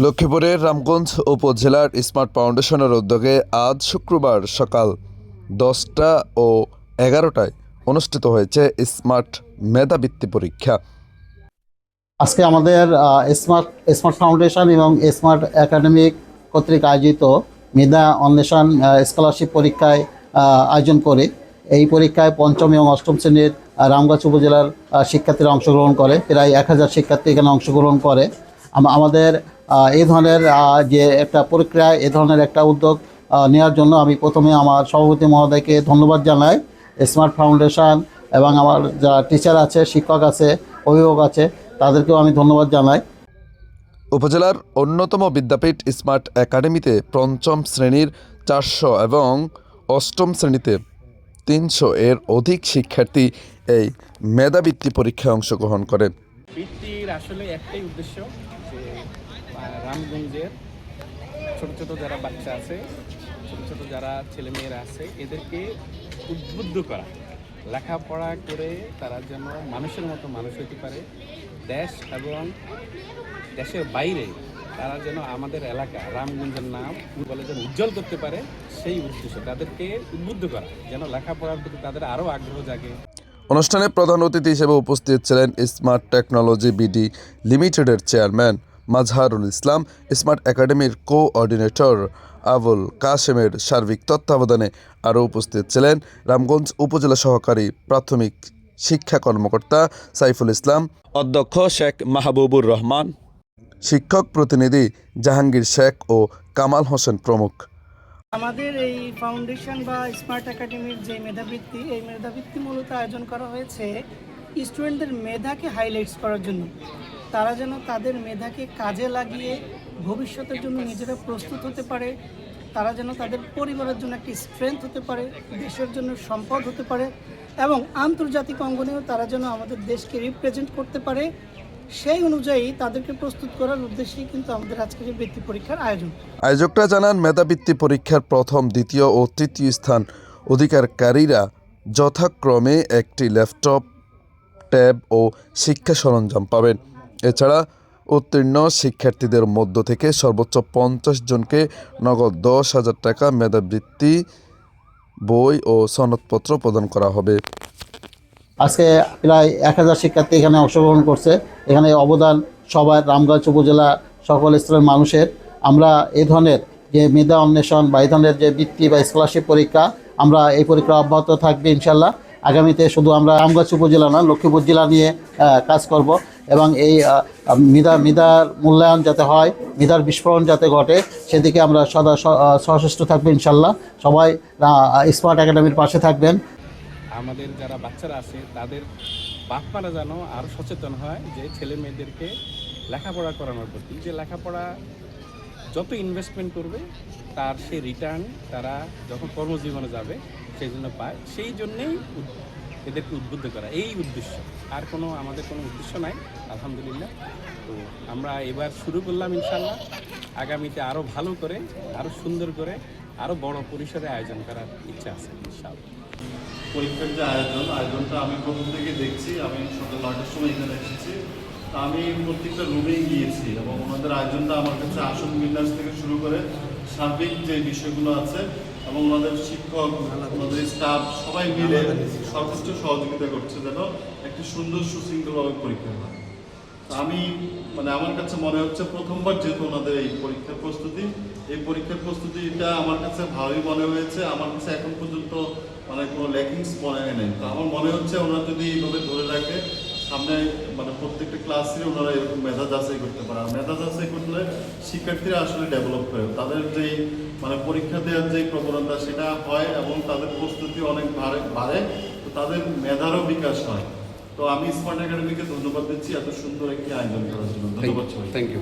লক্ষ্মীপুরের রামগঞ্জ উপজেলার স্মার্ট ফাউন্ডেশনের উদ্যোগে আজ শুক্রবার সকাল 10টা ও 11টায় অনুষ্ঠিত হয়েছে স্মার্ট মেধাবৃত্তি পরীক্ষা। আজকে আমাদের স্মার্ট স্মার্ট ফাউন্ডেশন এবং স্মার্ট একাডেমিক কর্তৃক আয়োজিত মেধা অন্বেষণ স্কলারশিপ পরীক্ষায় আয়োজন করে এই পরীক্ষায় পঞ্চম এবং অষ্টম শ্রেণীর রামগঞ্জ উপজেলার শিক্ষার্থীরা অংশগ্রহণ করে। প্রায় 1000 শিক্ষার্থী এখানে অংশগ্রহণ করে। আমাদের এই ধরনের যে একটা প্রক্রিয়া, এ ধরনের একটা উদ্যোগ নেওয়ার জন্য আমি প্রথমে আমার সভাপতি মহোদয়কে ধন্যবাদ জানাই। স্মার্ট ফাউন্ডেশন এবং আমার যারা টিচার আছে, শিক্ষক আছে, অভিভাবক আছে, তাদেরকেও আমি ধন্যবাদ জানাই। উপজেলার অন্যতম বিদ্যাপীঠ স্মার্ট একাডেমিতে পঞ্চম শ্রেণীর 400 এবং অষ্টম শ্রেণীতে 300 এর অধিক শিক্ষার্থী এই মেধাবৃত্তি পরীক্ষায় অংশগ্রহণ করে। বৃত্তির আসলে একটাই উদ্দেশ্য যে রামগঞ্জের ছোট ছোট যারা বাচ্চা আছে, ছোট ছোট যারা ছেলেমেয়েরা আছে, এদেরকে উদ্বুদ্ধ করা, লেখাপড়া করে তারা যেন মানুষের মতো মানুষ হতে পারে, দেশ এবং দেশের বাইরে তারা যেন আমাদের এলাকা রামগঞ্জের নাম বলে যেন উজ্জ্বল করতে পারে, সেই উদ্দেশ্য তাদেরকে উদ্বুদ্ধ করা, যেন লেখাপড়ার প্রতি তাদের আরও আগ্রহ জাগে। অনুষ্ঠানে প্রধান অতিথি হিসেবে উপস্থিত ছিলেন স্মার্ট টেকনোলজি বিডি লিমিটেডের চেয়ারম্যান মাজহারুল ইসলাম, স্মার্ট একাডেমির কোঅর্ডিনেটর আবুল কাশেমের সার্বিক তত্ত্বাবধানে আরও উপস্থিত ছিলেন রামগঞ্জ উপজেলা সহকারী প্রাথমিক শিক্ষা কর্মকর্তা সাইফুল ইসলাম, অধ্যক্ষ শেখ মাহবুবুর রহমান, শিক্ষক প্রতিনিধি জাহাঙ্গীর শেখ ও কামাল হোসেন প্রমুখ। আমাদের এই ফাউন্ডেশন বা স্মার্ট একাডেমির যে মেধাবৃত্তি, এই মেধাবৃত্তি মূলত আয়োজন করা হয়েছে স্টুডেন্টদের মেধাকে হাইলাইটস করার জন্য। তারা যেন তাদের মেধাকে কাজে লাগিয়ে ভবিষ্যতের জন্য নিজেরা প্রস্তুত হতে পারে, তারা যেন তাদের পরিবারের জন্য একটি স্ট্রেংথ হতে পারে, দেশের জন্য সম্পদ হতে পারে এবং আন্তর্জাতিক অঙ্গনেও তারা যেন আমাদের দেশকে রিপ্রেজেন্ট করতে পারে। সেই অনুযায়ী তাদেরকে প্রস্তুত করার উদ্দেশ্যেই কিন্তু আমাদের আজকের এই বৃত্তি পরীক্ষার আয়োজন। আয়োজকরা জানান, মেধাবৃত্তি পরীক্ষার প্রথম, দ্বিতীয় ও তৃতীয় স্থান অধিকারকারীরা যথাক্রমে একটি ল্যাপটপ, ট্যাব ও শিক্ষা সরঞ্জাম পাবেন। এছাড়া উত্তীর্ণ শিক্ষার্থীদের মধ্য থেকে সর্বোচ্চ 50 জনকে নগদ 10,000 টাকা মেধাবৃত্তি, বই ও সনদপত্র প্রদান করা হবে। আজকে প্রায় 1000 শিক্ষার্থী এখানে অংশগ্রহণ করছে। এখানে অবদান সবার, রামগঞ্জ উপজেলা সকল স্তরের মানুষের। আমরা এই ধরনের যে মেধা অন্বেষণ বা এই ধরনের যে বৃত্তি বা স্কলারশিপ পরীক্ষা, আমরা এই পরীক্ষা অব্যাহত থাকবে ইনশাল্লাহ। আগামীতে শুধু আমরা রামগঞ্জ উপজেলা না, লক্ষ্মীপুর জেলা নিয়ে কাজ করব এবং এই মেধার মূল্যায়ন যাতে হয়, মেধার বিস্ফোরণ যাতে ঘটে, সেদিকে আমরা সদা সচেষ্ট থাকবো ইনশাল্লাহ। সবাই স্মার্ট একাডেমির পাশে থাকবেন। আমাদের যারা বাচ্চারা আছে তাদের বাপ-মারা যেন আরও সচেতন হয় যে ছেলে মেয়েদেরকে লেখাপড়া করানোর প্রতি, যে লেখাপড়া যত ইনভেস্টমেন্ট করবে তার সেই রিটার্ন তারা যখন কর্মজীবনে যাবে সেই জন্য পায়। সেই জন্যেই এদেরকে উদ্বুদ্ধ করা, এই উদ্দেশ্য, আর আমাদের কোনো উদ্দেশ্য নাই। আলহামদুলিল্লাহ। তো আমরা এবার শুরু করলাম, ইনশাল্লাহ আগামীতে আরও ভালো করে, আরও সুন্দর করে, আরও বড় পরিসরে আয়োজন করার ইচ্ছা আছে ইনশাআল্লাহ। পরীক্ষার যে আয়োজনটা আমি প্রথম থেকে দেখছি। আমি সকাল 9টার সময় এখানে এসেছি। আমি প্রত্যেকটা রুমেই গিয়েছি এবং ওনাদের আয়োজনটা আমার কাছে আসন বিন্যাস থেকে শুরু করে সার্বিক যে বিষয়গুলো আছে এবং ওনাদের শিক্ষক, ওনাদের স্টাফ সবাই মিলে সর্বোচ্চ সহযোগিতা করছে যেন একটি সুন্দর সুশৃঙ্খলভাবে পরীক্ষা হয়। আমি আমার কাছে মনে হচ্ছে প্রথমবার যেহেতু ওনাদের এই পরীক্ষার প্রস্তুতিটা আমার কাছে ভালোই মনে হয়েছে। আমার কাছে এখন পর্যন্ত কোনো ল্যাকিংস মনে নেই। তো আমার মনে হচ্ছে ওনারা যদি এইভাবে ধরে রাখে, সামনে প্রত্যেকটা ক্লাসে ওনারা এরকম মেধা যাচাই করতে পারে। আর মেধা যাচাই করলে শিক্ষার্থীরা আসলে ডেভেলপ হয়, তাদের যেই পরীক্ষা দেওয়ার যে প্রবণতা সেটা হয় এবং তাদের প্রস্তুতি অনেক বাড়ে, তো তাদের মেধারও বিকাশ হয়। তো আমি স্মার্ট একাডেমিকে ধন্যবাদ দিচ্ছি এত সুন্দর একটি আয়োজন করার জন্য। ধন্যবাদ। Thank you.